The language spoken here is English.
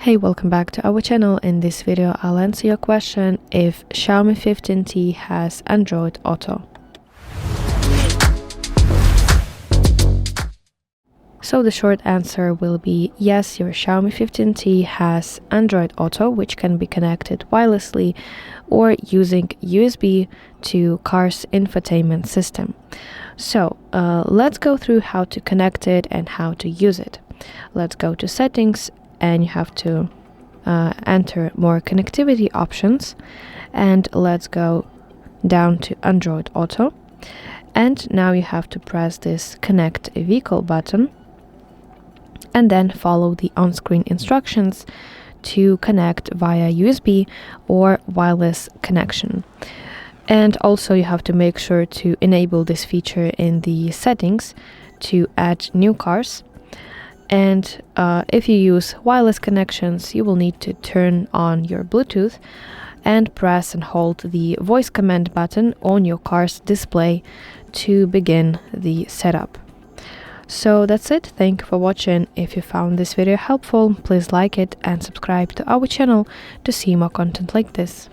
Hey, welcome back to our channel. In this video, I'll answer your question if Xiaomi 15T has Android Auto. So the short answer will be yes, your Xiaomi 15T has Android Auto, which can be connected wirelessly or using USB to car's infotainment system. So let's go through how to connect it and how to use it. Let's go to settings, and you have to enter more connectivity options, and let's go down to Android Auto, and now you have to press this connect vehicle button and then follow the on-screen instructions to connect via USB or wireless connection. And also you have to make sure to enable this feature in the settings to add new cars. And if you use wireless connections, you will need to turn on your Bluetooth and press and hold the voice command button on your car's display to begin the setup. So that's it. Thank you for watching. If you found this video helpful, please like it and subscribe to our channel to see more content like this.